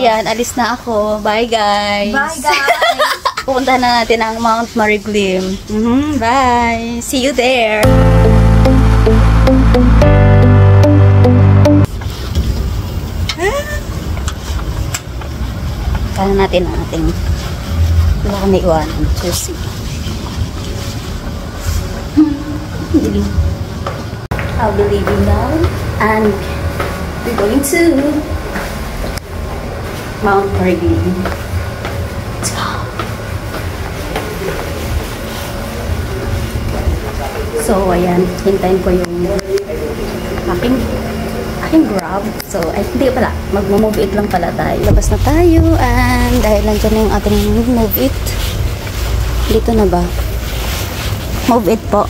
ayan, alis na ako. Bye, guys. Bye, guys. Pupunta na natin ang Mount Mariglim. Bye. See you there. Kaya natin ang ating wala ko naiwanan. Jersey. I'll be leaving now and we're going to Mount Mariglim. Let's go. So, ayan. Hintayin ko yung aking grab. So, ay, hindi pala. Mag-move it lang pala tayo. Labas na tayo and dahil nandiyan na yung ating move it. Dito na ba? Move it po.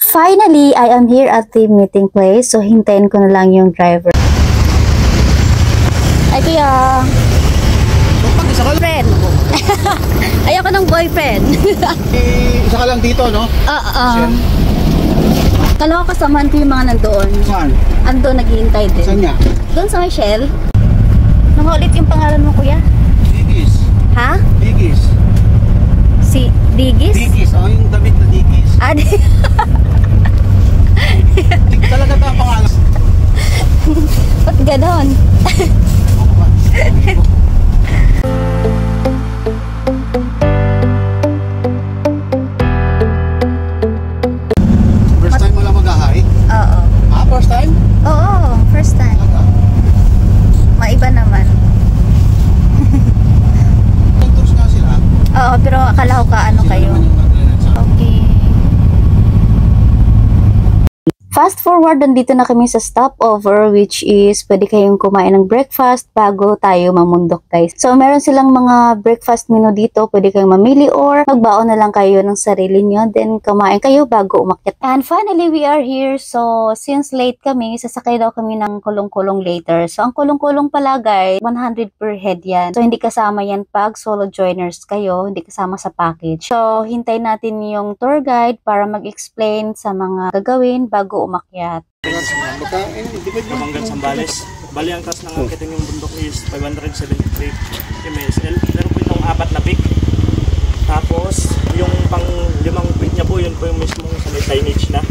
Finally, I am here at the meeting place. So, hintayin ko na lang yung driver. Ay, kuya. Friend. Ayoko ng boyfriend. Isa ka lang dito, no? Kala ko kasamahan ko yung mga nandoon. Saan? Ando, naghihintay din. Saan niya? Doon sa may Shell. Ulit yung pangalan mo, kuya? Digis. Ha? Digis. Si Digis? Digis. Oh, yung damit na Digis. Talaga ito ang pangalan. Ba't ganon? First time mo lang mag-ahay? Oo. Ah, first time? Oo, first time. Maiba naman. Tours nga sila. Oo, pero akala ko ano kayo. Okay. Fast forward, nandito na kami sa stopover, which is pwede kayong kumain ng breakfast bago tayo mamundok, guys. So, meron silang mga breakfast menu dito. Pwede kayong mamili or magbaon na lang kayo ng sarili nyo. Then, kumain kayo bago umakyat. And finally, we are here. So, since late kami, sasakay daw kami ng kulong-kulong later. So, ang kulong-kulong pala, guys, 100 per head yan. So, hindi kasama yan pag solo joiners kayo. Hindi kasama sa package. So, hintayin natin yung tour guide para mag-explain sa mga gagawin bago umakyat. Hanggang Sambales. Bali ang taas ng akitin yung bundok is 573 MSL. Meron po itong 4 na peak. Tapos yung pang 5 peak niya po, yun po yung mismong sa may signage na.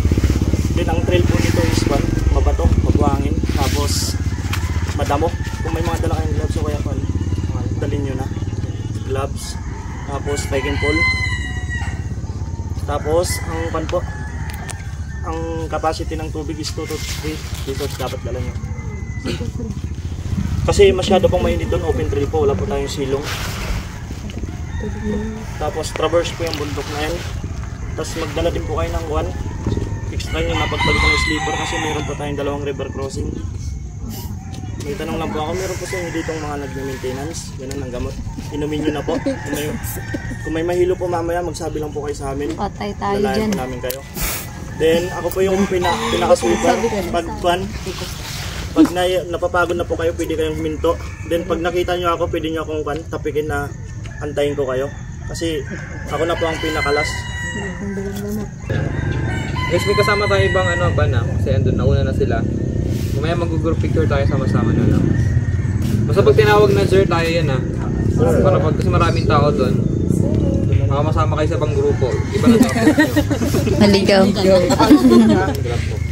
Then ang trail po nito is mabato, mabuhangin. Tapos madamo. Kung may mga dala kayong gloves o kaya dalhin nyo na. Gloves. Tapos trekking pole. Tapos ang po, ang capacity ng tubig is 2 to 3 liters dapat dala nyo. Kasi masyado pong mainit doon, open trail po, wala po tayong silong. Tapos traverse po yung bundok na yan. Tapos magdala din po kayo ng extra nyo na pagpalit ng sleeper kasi meron po tayong 2 river crossing. May tanong lang po ako, meron po sa inyo ditong mga nag-maintenance, ganun ng gamot. Inumin nyo na po. Kung may mahilo po mamaya, magsabi lang po kayo sa amin. Patay tayo dyan. Po namin kayo. Then ako po yung pinaka-sweeper. Pag napapagod na po kayo, pwede kayong huminto. Then pag nakita nyo ako, pwede nyo akong tapikin na antayin ko kayo. Kasi ako na po ang pinakalas. Guys, may kasama tayo ibang ban kasi andun nauna na sila. Mamaya mag-group picture tayo sama-sama na lang. Basta pag tinawag na sir tayo yan Para pag kasi maraming tao doon. Masama kayo sa bang grupo. Iba na dapat nyo. Maligaw.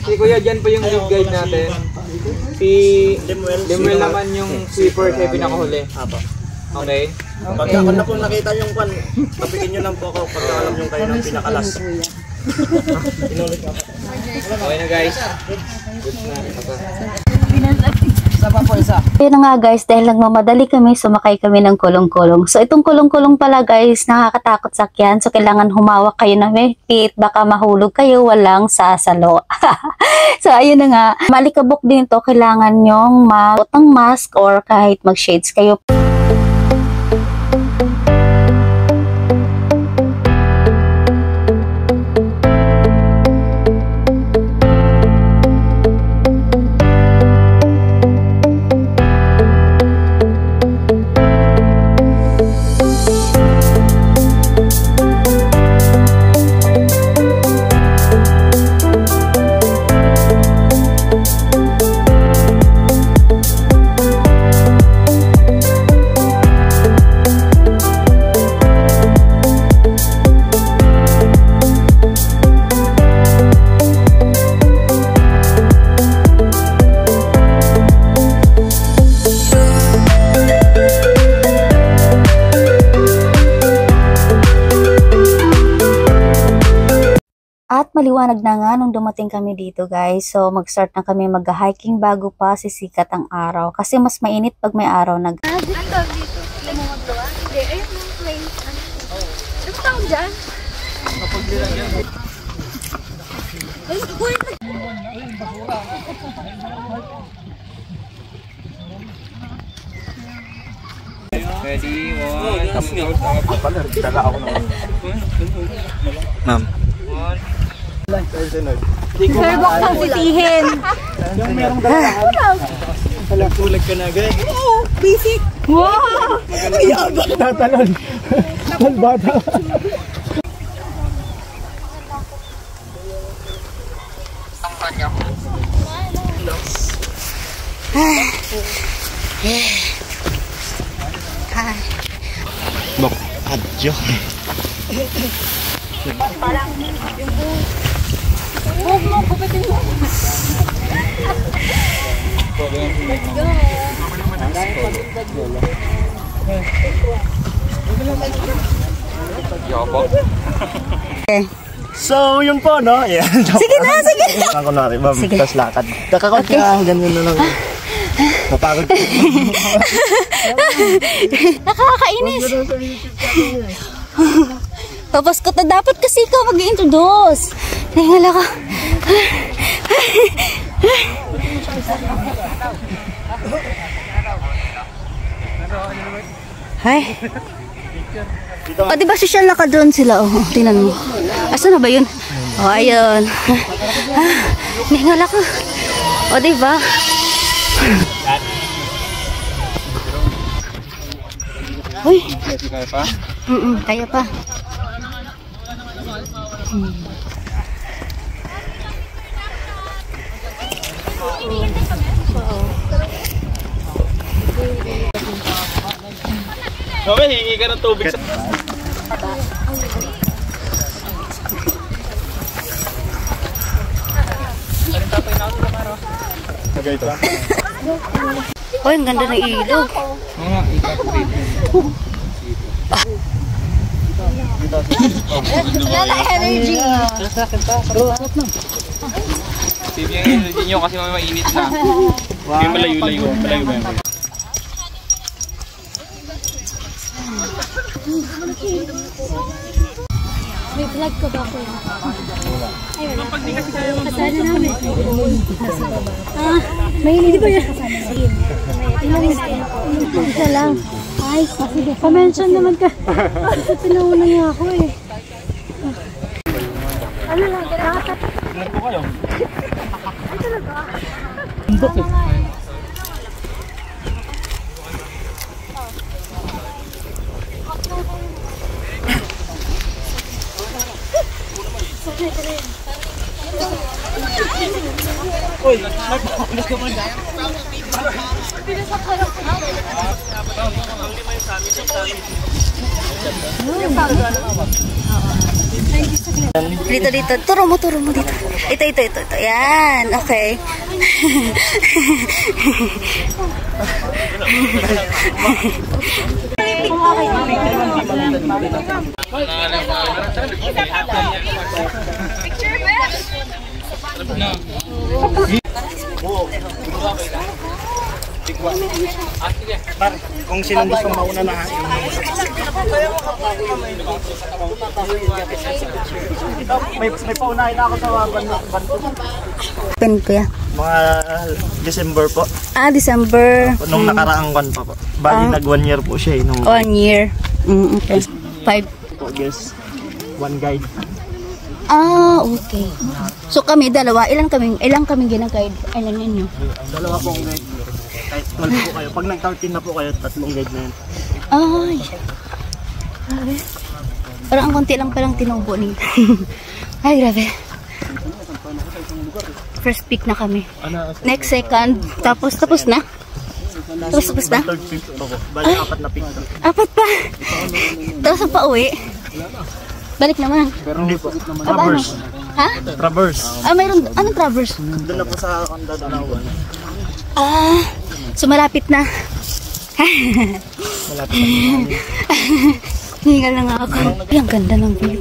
Si Kuya, dyan po yung lead guide natin. Si Lemuel naman yung sweeper siya pinakahuli. Okay? Pag ako na po nakita yung tapikin nyo lang po ako pag alam nyo kayo ng pinakalas. Inulit ako. Okay na guys. Good na. Ayun na nga guys, dahil nagmamadali kami, sumakay kami ng kulong-kulong. So itong kulong-kulong pala guys, nakakatakot sakyan. So kailangan humawak kayo ng mahigpit, baka mahulog kayo, walang sasalo. So ayun na nga, malikabok din to, kailangan nyong mag-suot ng mask or kahit mag-shades kayo. At maliwanag na nga nung dumating kami dito guys. So mag-start na kami mag-hiking bago pa sisikat ang araw. Kasi mas mainit pag may araw na. Ang tawag dito? Lemon-dua? Hindi, ayun yung plain. Ano tawag dyan? Kapag nilagyan mo. Ay, boy! Ready, one, Ma'am. Sir, bok kang sitihin. Yung merong dalawa. Tulag ka na agad. Basic. Wow! Tatalon. Bata. Bok, adyo. Huwag mo, kupitin mo. So, yun po, no? Yeah. Sige na, sige. Ako na rin, ma'am. Sige. Tapos lakad. Kakakunti ka, ganyan na lang. Napagod. Nakakainis. Tapos ko dapat kasi ikaw mag-introduce. Tingala ka. Hi. O, diba social na ka doon sila? Oh, tingnan mo. Asa na ba yun? O, ayun. Tingala ka. O, diba? Uy. Kaya pa? Kaya pa. Okay, hingi ka ng tubig. Uy, ang ganda ng ilog. Oo, ikap Wala energy. Save yung energy nyo kasi may mainit na. Hindi malayo-layo. Malayo ba yun? May vlog ko ba ako? Ay, wala. Kasana namin. Ah, may hindi ba yan? Isa lang. Ay, sige. Pa-mention naman ka. Kasi pinauna niya ako eh. Ano lang, nakakatawa. Ilan po kayo? Ay, talaga. Uy, nagpapalas naman yan. Dito. Turo mo dito. Ito. Yan, okay. Picture ba? Kung sino gusto mauna na may paunahin ako sa banto. Pen ko ya. Mga December po. Ah, December. Nung nakaraang kwan pa po. Bali nag 1 year po siya nung 1 year. Okay. 5. po, guys. One guide. Ah, okay. So kami dalawa, ilang kami gina-guide? Ilan ninyo? Dalawa pong guide. Kahit 12 po kayo. Pag nag-13 na po kayo, 3 guide na yan. Ay. Grabe. Parang ang konti lang palang tinubo ni. Ay, grabe. First pick na kami. Next second. Tapos na? Tapos na? Third pick po po. Bali, 4 na pick. 4 pa. Tapos ang pauwi. Balik naman. Pero hindi po. Traverse. Ha? Traverse. Ah, mayroon. Anong traverse? Doon na po sa Kandadanawan. Ah, so malapit na. Malapit na. Hingal na nga ako. Ay, ang ganda ng view.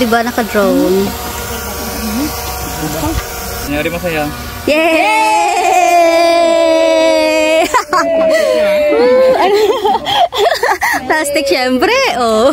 di ba? Naka-drone. Nangyari masaya. Yay! Plastic syempre, oh.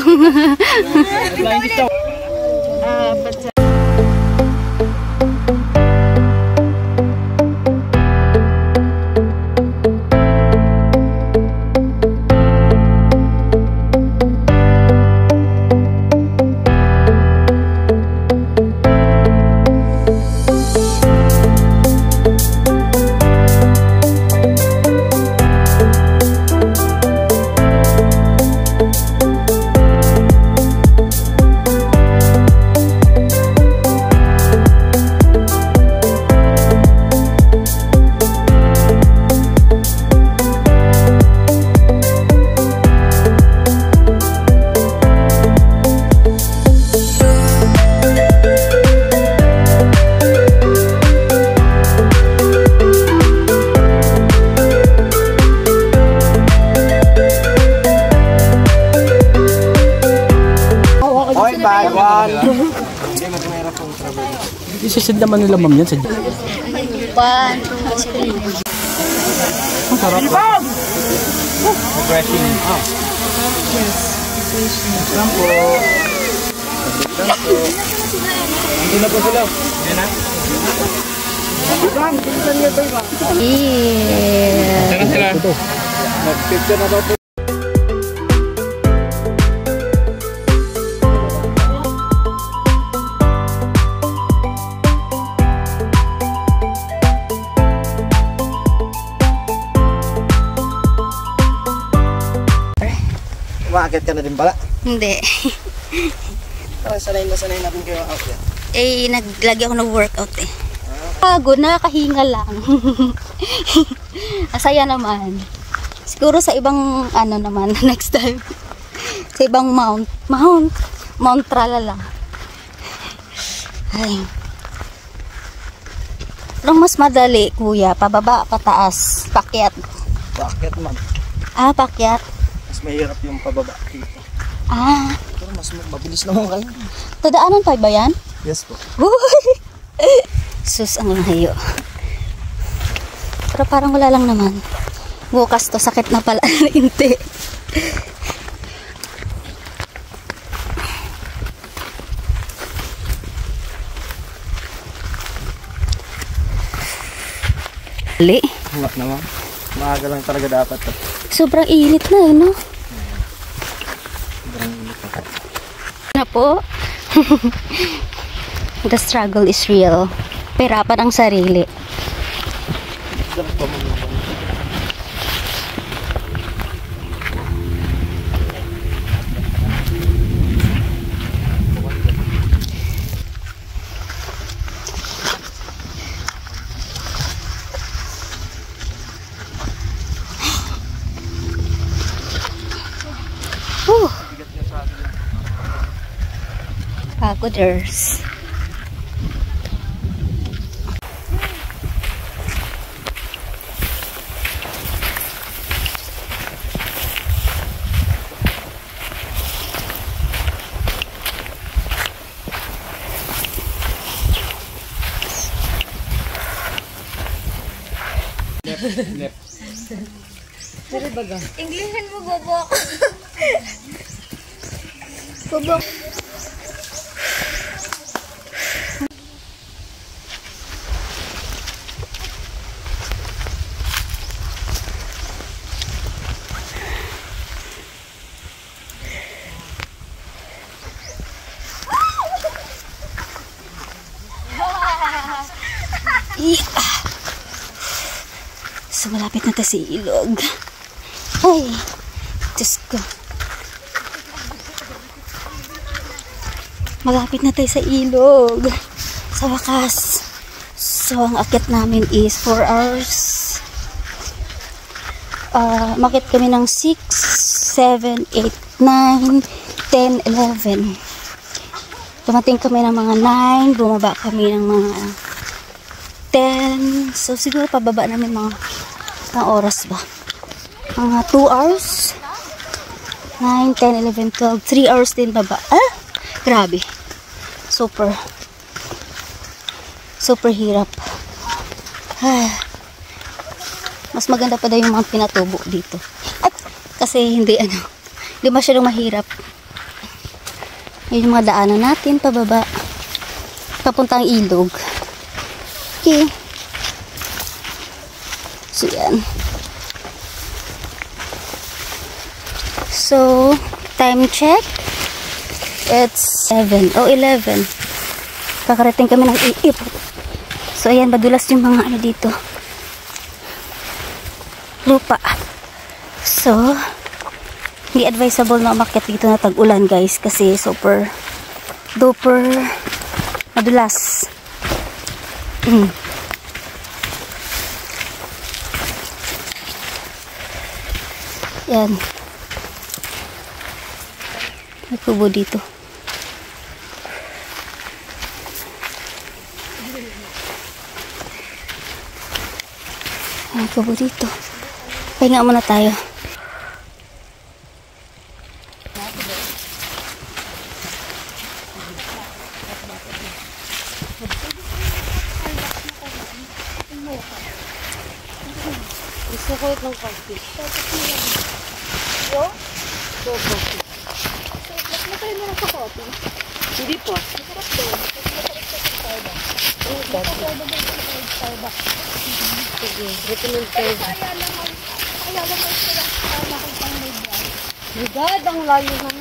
Isisid naman nila ma'am yan sa... One, Ang sarap. Refreshing. Hindi na po sila. Yan na. yeah. Saan sila? Mag-picture na daw po. Umaakit ka na din pala. Hindi. Sanay na sanay natin kayo out yan. Naglagi ako ng workout eh. Pagod, nakakahinga lang. Asaya naman. Siguro sa ibang, naman, next time. Sa ibang Mount Tralala. Ay. Anong mas madali, kuya? Pababa, pataas, pakyat. Bakit ma'am? Pakyat. Mas mahirap yung pababa dito. Pero mas mabilis naman kayo. Tadaanan pa ba yan? Yes po. Sus, ang layo. Pero parang wala lang naman. Bukas to, sakit na pala. Hindi. Wala naman. Maaga lang talaga dapat to. Sobrang init na eh, no? Na po. The struggle is real. Perapan ang sarili. Pagoders. Englishin mo, bobo. Bobo. So, malapit na tayo sa ilog. Ay, Diyos ko. Malapit na tayo sa ilog. Sa wakas. So, ang akyat namin is 4 hours. Makit kami ng 6, 7, 8, 9, 10, 11. Dumating kami ng mga 9. Bumaba kami ng mga 10. So, siguro pababa namin mga oras ba? Mga 2 hours. 9, 10, 11, 12. 3 hours din baba. Grabe. Super hirap. Mas maganda pa daw yung mga pinatubo dito. At kasi hindi masyadong mahirap. Yun yung mga daanan natin pababa. Papuntang ilog. Okay. So yan. So, time check. It's 7 o 11. Kakarating kami ng iip. So, ayan, madulas yung mga dito. Lupa. So, hindi advisable na umakyat dito na tag-ulan, guys. Kasi super duper madulas. Yan. May kubo dito. May kubo dito. Pahinga muna tayo. Gusto ko itong coffee. Yo? So, coffee. So, mas matay mo lang sa coffee? Hindi po. Masarap doon. Sige, recommend kayo. Kaya lang sila. Kaya lang pang may brand. My God, ang layo naman.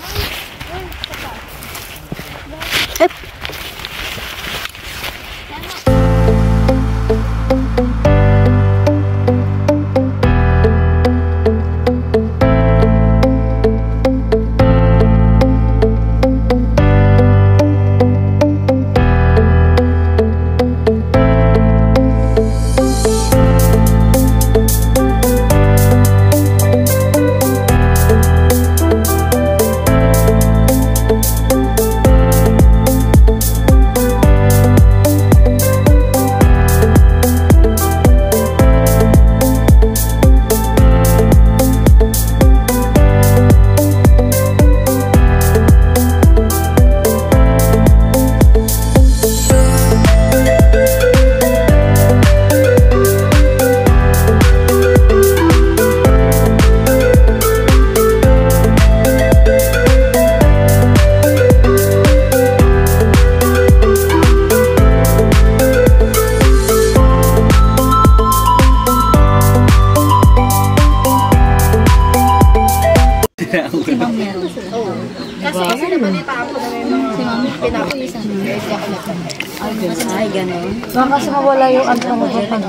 Ay, gano'n. Baka kasi mawala yung ano mo pag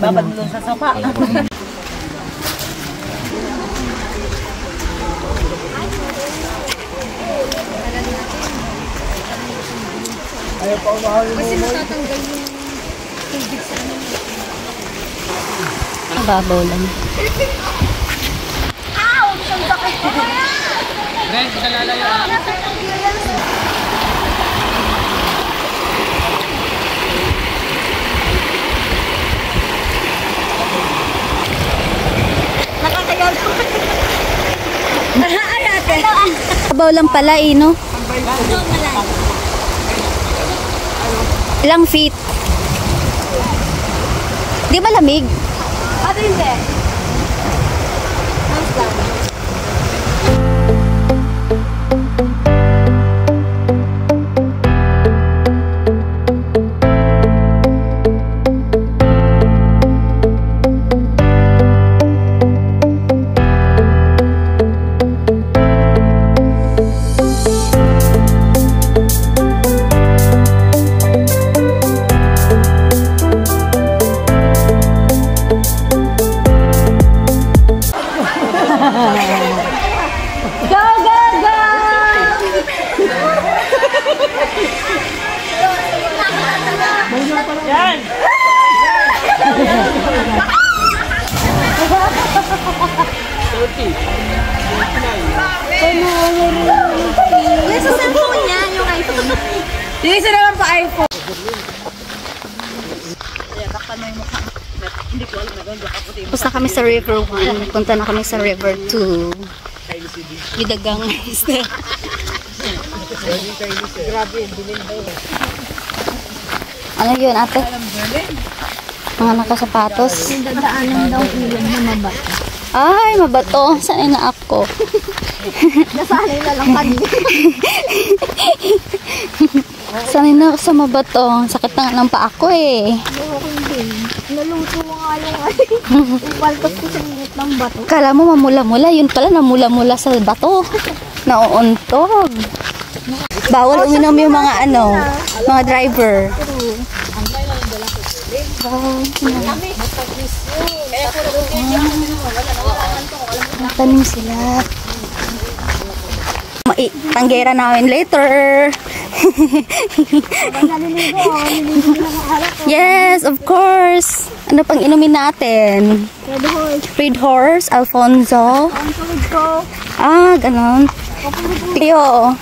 babad doon sa sofa. Ayaw pa umahal mo. Kasi natatanggal yung tubig sa ano. Babaw lang. Ow! Ang sakit ko kaya! Guys, kalalayo. Nakakayaw ko. Ay, ate. Babaw lang pala no? Ilang feet? Di ba lamig? Ate, hindi. How's that? Yan! Yung sa cellphone niya, yung iPhone. Yung isa naman pa iPhone. Tapos na kami sa River 1. Punta na kami sa River 2. Yung dagang isda. Ano yun, ate? Mga nakasapatos. Dadaanan daw ilog na mabato. Ay, mabato. Sanay na ako. Nasanay na lang kami. Sanay na ako sa mabato. Sakit na nga ng paa ko eh. Ayoko din. Nalungso nga yung paltos ko sa init ng bato. Kala mo mamula-mula. Yun pala namula-mula sa bato. Nauuntog. Bawal uminom yung mga mga driver. Tanim sila. Tanggera namin later. Yes, of course. Ano pang inumin natin? Red Horse, Alfonso. Ah, ganon. Tiyo.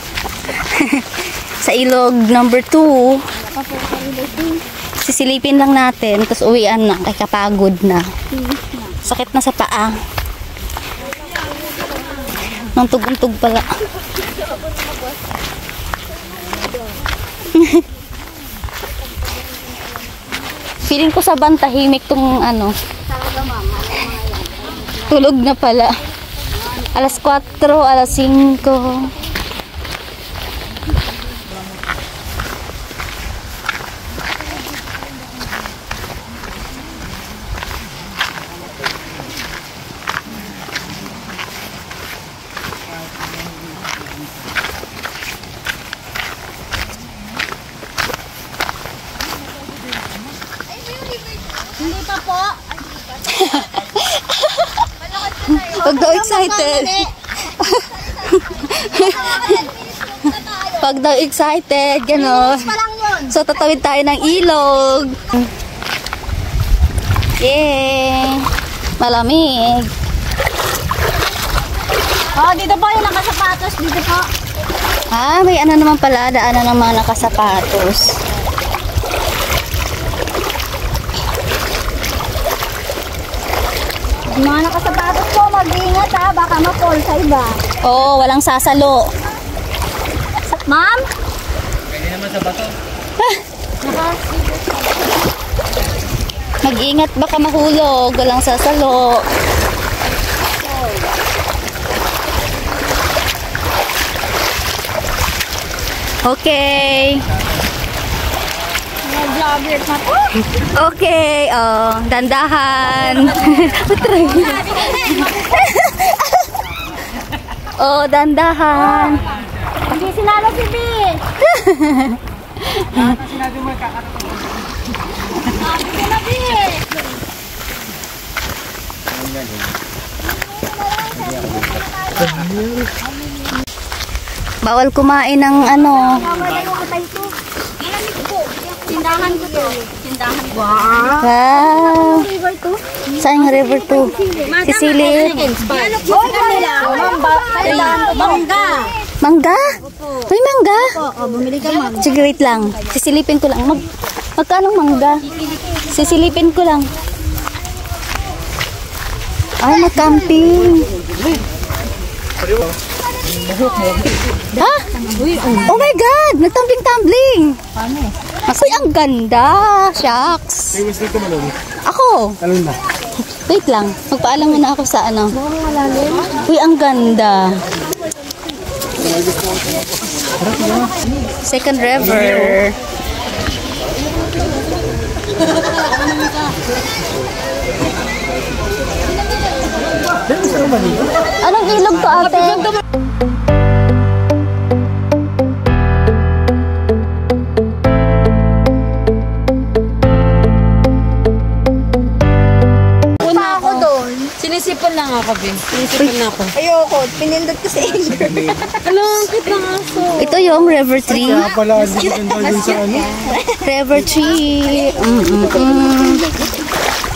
Sa ilog number 2. Sisilipin lang natin, tapos uwian na, kay kapagod na. Sakit na sa paa. Nang tugtog pala. Feeling ko sa van tahimik tong tulog na pala. Alas 4, alas 5. Hindi pa po. Pag daw excited. Pag daw excited, gano'n. So, tatawid tayo ng ilog. Yay! Malamig. Oh, dito po yung nakasapatos. Dito po. Ah, may ano naman pala, daanan ng mga nakasapatos. Mga nakasapatos po, mag-iingat ha. Baka ma-fall sa iba. Oo, walang sasalo. Ma'am? Pwede naman sa bato. Mag-ingat, baka mahulog. Walang sasalo. Okay. Mga vlogger na po. Okay, dandahan. Oh, dandahan. Hindi sinalo si B. Sinabi mo, kakatato. Hindi na B. Bawal kumain ng Wala yung atay ko. Malamig po. Tindahan ko to. Tindahan ko. Wow. River to. Saan yung river to? Sisilip. Oy, kanila. Mangga. Mangga? May mangga? Oo, bumili ka ma'am. Sige, wait lang. Sisilipin ko lang. Magkano mangga? Sisilipin ko lang. Ay, nag-camping. Ha? Oh my God! Nagtumbling-tumbling! Uy, ang ganda! Shucks! Ako! Wait lang. Magpaalam muna ako sa Uy, ang ganda! Second river. Anong ilog to, ate? Sinisipon lang ako, Ben. Sinisipon na ako. Ayoko, pinindot ko sa anger. Alangkit ng aso. Ito yung River 3. Pala, hindi ganda dun sa River 3.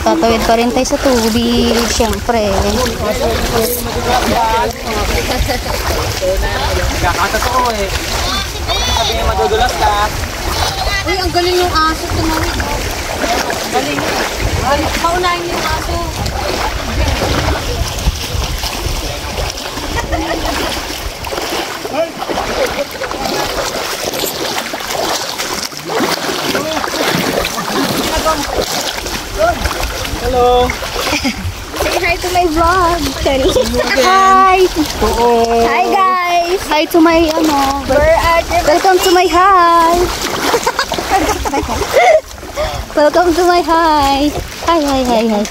Tatawid pa rin tayo sa tubig. Siyempre. Kakatato ko eh. Sabi niya madudulas ka. Uy, ang galing yung aso. Tumawid. Galing. Paunahin yung aso. Hello. Say hi to my vlog. Hi. Hi guys. Hi to my welcome to my hi. Welcome to my hi. Hi.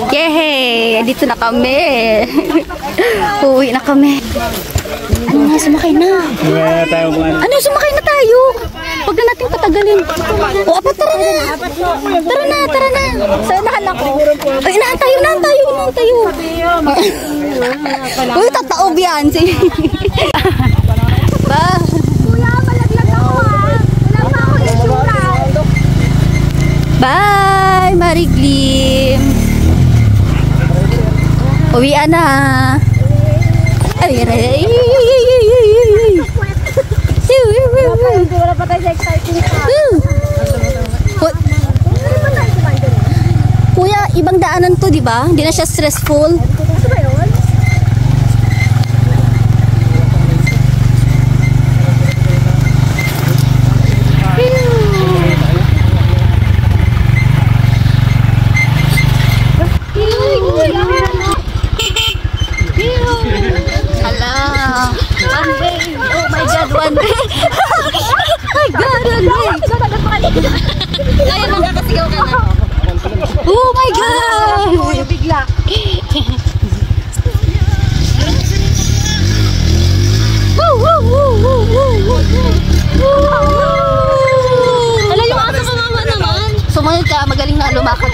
Yehey! Dito na kami. Uwi na kami. Ano nga, sumakay na. Ano, sumakay na tayo. Huwag na natin patagalin. O, apat, tara na. Tara na. Saan nahan ako? Ay, inahan tayo. Uy, tataob yan. Ba? Kuya, malaglag ako ha. Wala pa ako insurance. Bye, Mariglim. Uwian na. Ay. Wala pa tayo sa exciting pa. Kuya, ibang daanan to, di ba? Hindi na siya stressful. Ito ba yun? One day. My God, one day. Kaya magkakasigaw ka na. Oh my God! Bigla. Woo! Ala, yung aso ka mama naman. Sumunod ka, magaling na lumakad